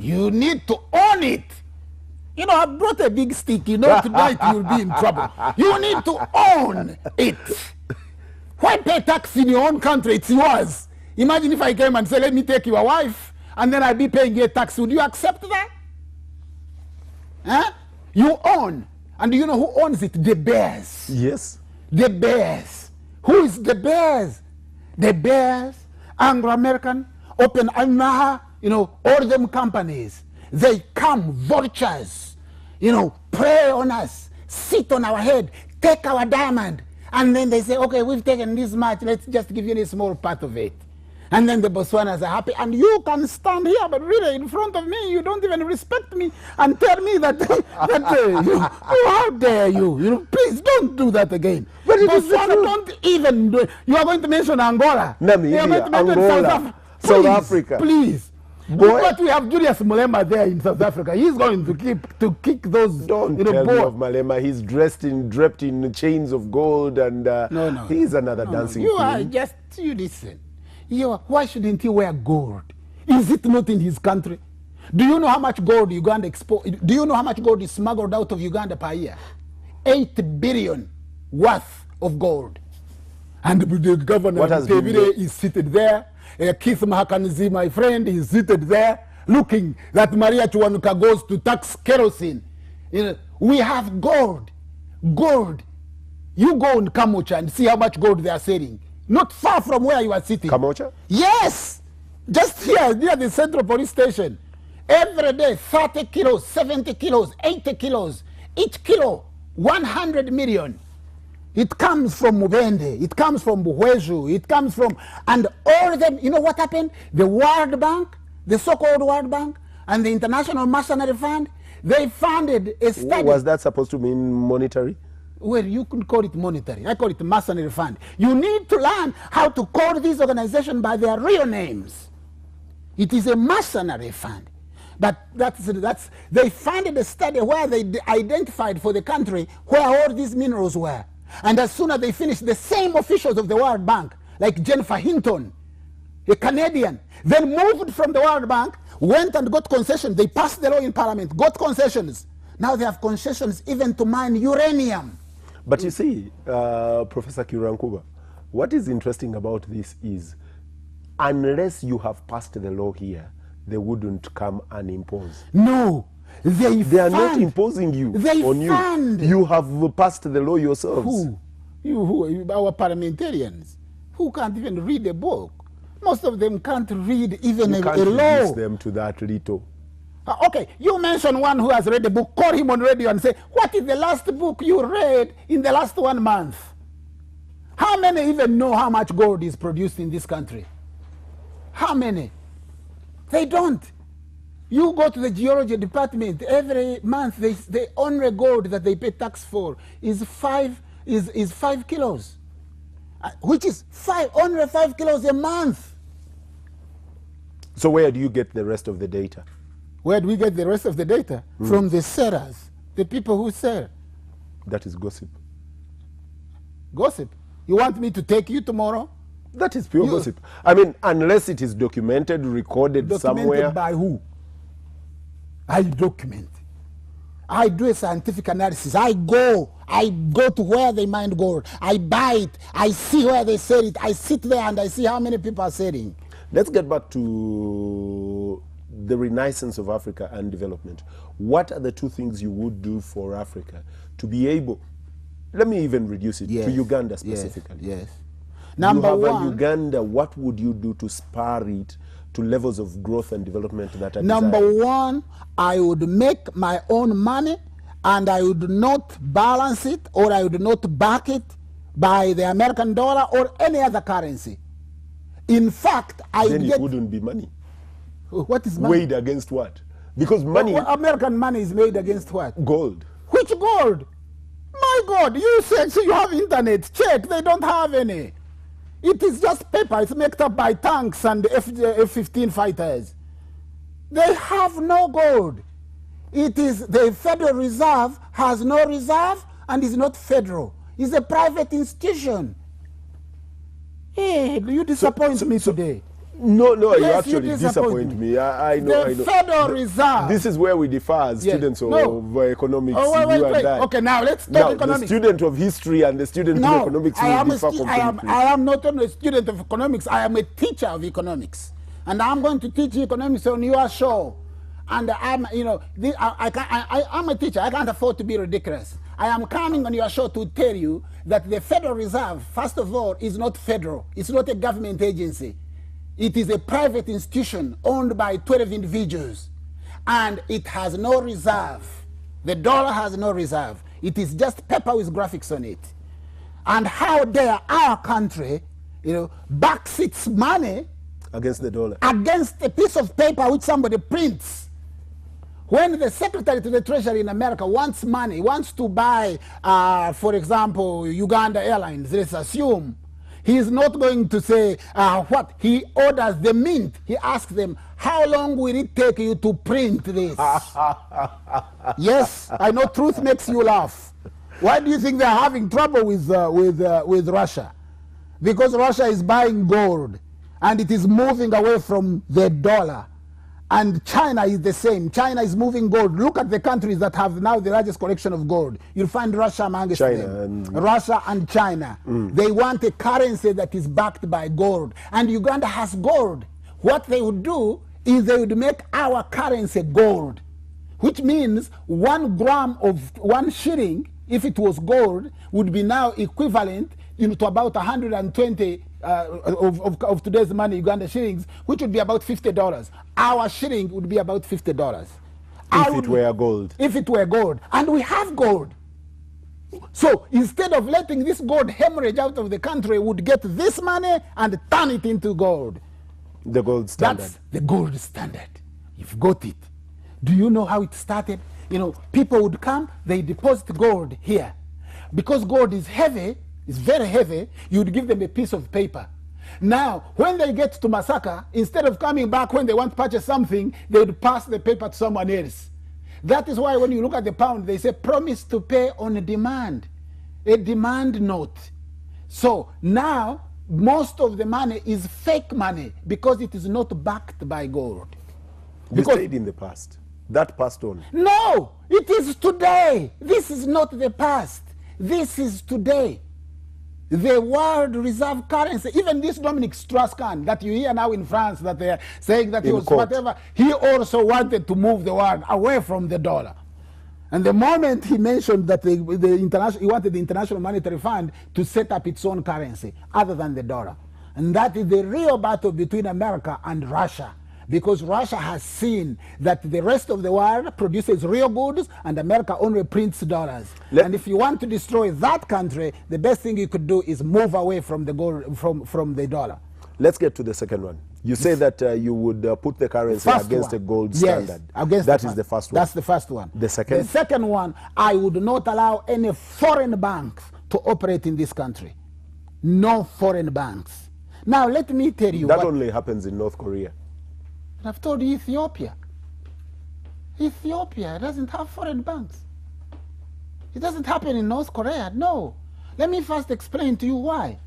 You need to own it. You know, I brought a big stick. You know, tonight you'll be in trouble. You need to own it. Why pay tax in your own country? It's yours. Imagine if I came and said, let me take your wife, and then I'd be paying you a tax. Would you accept that? Huh? You own. And do you know who owns it? The bears. Yes. The bears. Who is the bears? The bears, Anglo-American, Oppenheimer, you know, all them companies. They come, vultures, you know, prey on us, sit on our head, take our diamond, and then they say, okay, we've taken this much, let's just give you a small part of it. And then the Botswanas are happy, and you can stand here, but really in front of me, you don't even respect me and tell me that, how dare you? You know, please don't do that again. But Botswana, don't even do it. You are going to mention Angola. Namibia, Angola, South Africa. Please. Boy. But we have Julius Malema there in South Africa. He's going to kick those. Don't tell me of Malema. He's draped in chains of gold, and no, he's another dancing queen. You listen. Why shouldn't he wear gold? Is it not in his country? Do you know how much gold Uganda exports? Do you know how much gold is smuggled out of Uganda per year? 8 billion worth of gold. And the governor is seated there. Keith Mahakanizi, my friend, is seated there, looking that Maria Chuanuka goes to tax kerosene. You know, we have gold. Gold. You go in Kamocha and see how much gold they are selling. Not far from where you are sitting. Kamocha? Yes! Just here, near the Central Police Station. Every day, 30 kilos, 70 kilos, 80 kilos. Each kilo, 100 million. It comes from Mubende, it comes from Buhweju, it comes from, and all of them, you know what happened? The World Bank, the so-called World Bank, and the International Mercenary Fund, they funded a study. Was that supposed to mean monetary? Well, you could call it monetary. I call it mercenary fund. You need to learn how to call these organizations by their real names. It is a mercenary fund. But they funded a study where they identified for the country where all these minerals were. And as soon as they finished, the same officials of the World Bank, like Jennifer Hinton, a Canadian, then moved from the World Bank, went and got concessions. They passed the law in Parliament, got concessions. Now they have concessions even to mine uranium. But you see, Professor Kihura Nkuba, what is interesting about this is, unless you have passed the law here, they wouldn't come and impose. No. They are not imposing you on you. You have passed the law yourselves. Who? Our parliamentarians, who can't even read a book. Most of them can't read even a law. You can't reduce them to that little. Okay, you mention one who has read a book, call him on radio and say, what is the last book you read in the last 1 month? How many even know how much gold is produced in this country? How many? They don't. You go to the geology department, every month the only gold that they pay tax for is 5 kilos, which is only 5 kilos a month. So where do you get the rest of the data? Where do we get the rest of the data? From the sellers, the people who sell. That is gossip. Gossip? You want me to take you tomorrow? That is pure gossip. I mean, unless it is documented, recorded somewhere. Documented by who? I document. I do a scientific analysis. I go to where they mine gold. I buy it. I see where they sell it. I sit there and I see how many people are selling. Let's get back to the renaissance of Africa and development. What are the 2 things you would do for Africa to be able, let me even reduce it to Uganda specifically. Yes. Number one, Uganda, what would you do to spur it to levels of growth and development that are Number desired? 1, I would make my own money, and I would not balance it, or I would not back it by the American dollar or any other currency. In fact, then it wouldn't be money. What is money? Weighed against what? Because money... American money is made against what? Gold. Which gold? My God, you said so you have internet. Check, they don't have any. It is just paper. It's made up by tanks and F-15 fighters. They have no gold. It is the Federal Reserve has no reserve and is not federal. It's a private institution. Hey, you disappoint me today. No, you Yes, actually you disappoint me. I know. The Federal Reserve. This is where we differ as students of economics. Oh, wait. And I. Okay, now let's talk economics. The student of history and the student of economics will differ completely. I am not only a student of economics, I am a teacher of economics. And I'm going to teach economics on your show. And I'm, I'm a teacher. I can't afford to be ridiculous. I am coming on your show to tell you that the Federal Reserve, first of all, is not federal. It's not a government agency. It is a private institution owned by 12 individuals. And it has no reserve. The dollar has no reserve. It is just paper with graphics on it. And how dare our country, backs its money against the dollar, against a piece of paper which somebody prints. When the Secretary to the Treasury in America wants money, wants to buy, for example, Uganda Airlines, let's assume, he is not going to say what? He orders the mint. He asks them, how long will it take you to print this? Yes, I know truth makes you laugh. Why do you think they're having trouble with Russia? Because Russia is buying gold, and it is moving away from the dollar. And China is the same. China is moving gold. Look at the countries that have now the largest collection of gold. You'll find Russia amongst them. Russia and China. They want a currency that is backed by gold. And Uganda has gold. What they would do is they would make our currency gold, which means 1 gram of 1 shilling, if it was gold, would be now equivalent to about 120 of today's money, Uganda shillings, which would be about $50. Our shilling would be about $50. If it were gold. If it were gold. And we have gold. So instead of letting this gold hemorrhage out of the country, we would get this money and turn it into gold. The gold standard. That's the gold standard. You've got it. Do you know how it started? People would come, they deposit gold here. Because gold is heavy, it's very heavy, you would give them a piece of paper. Now, when they get to Masaka, instead of coming back when they want to purchase something, they would pass the paper to someone else. That is why when you look at the pound, they say promise to pay on demand, a demand note. So now, most of the money is fake money because it is not backed by gold. We stayed in the past. That passed on. No, it is today. This is not the past. This is today. The world reserve currency, even this Dominic Strauss-Kahn that you hear now in France, that they are saying that he was whatever, he also wanted to move the world away from the dollar. And the moment he mentioned that he wanted the International Monetary Fund to set up its own currency other than the dollar. And that is the real battle between America and Russia. Because Russia has seen that the rest of the world produces real goods and America only prints dollars. And if you want to destroy that country, the best thing you could do is move away from the gold, from the dollar. Let's get to the second one. You say that you would put the currency against a gold standard. Yes, that is the first one. That's the first one. The second? The second one, I would not allow any foreign banks to operate in this country. No foreign banks. Now, let me tell you that only happens in North Korea. I've told you Ethiopia. Ethiopia doesn't have foreign banks. It doesn't happen in North Korea, no. Let me first explain to you why.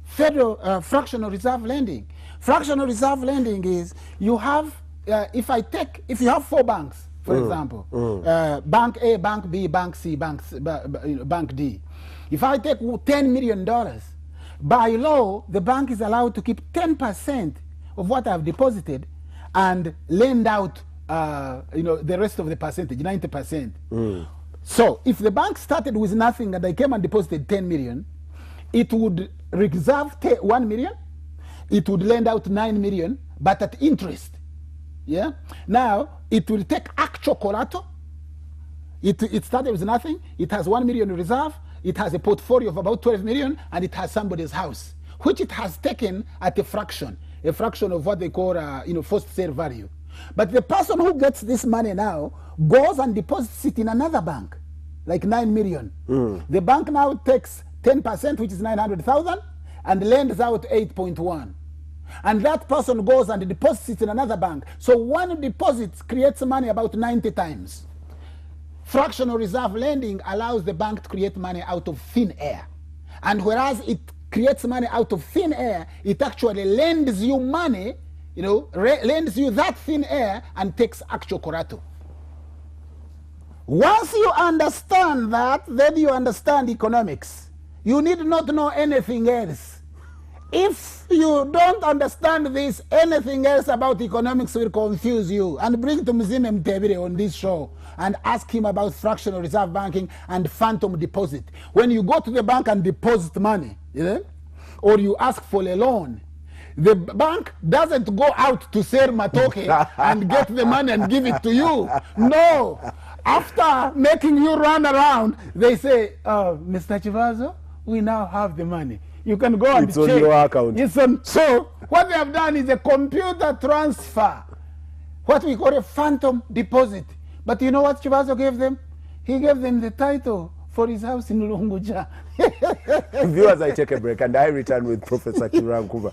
Federal fractional reserve lending. Fractional reserve lending is you have, if you have 4 banks, for example, Bank A, Bank B, Bank C, Bank D. If I take $10 million, by law, the bank is allowed to keep 10% of what I've deposited and lend out the rest of the percentage, 90%. So if the bank started with nothing and I came and deposited 10 million, it would reserve 1 million, it would lend out 9 million, but at interest. Yeah. Now it will take actual collateral. It started with nothing. It has 1 million reserve. It has a portfolio of about 12 million, and it has somebody's house, which it has taken at a fraction of what they call first sale value. But the person who gets this money now goes and deposits it in another bank, like 9 million. The bank now takes 10%, which is 900,000, and lends out 8.1. And that person goes and deposits it in another bank. So one deposit creates money about 90 times. Fractional reserve lending allows the bank to create money out of thin air. And whereas it creates money out of thin air, it actually lends you money, you know, lends you that thin air and takes actual collateral. Once you understand that, then you understand economics. You need not know anything else. If you don't understand this, anything else about economics will confuse you. And bring to Mzime Mtebire on this show and ask him about fractional reserve banking and phantom deposit. When you go to the bank and deposit money, you know, or you ask for a loan, the bank doesn't go out to sell matoke and get the money and give it to you. No. After making you run around, they say, oh, Mr. Chivazo, we now have the money. You can go and it's check. On your account. It's on. So what they have done is a computer transfer, what we call a phantom deposit. But you know what Chivazo gave them? He gave them the title for his house in Lunguja. Viewers, I take a break and I return with Professor Kihura Nkuba.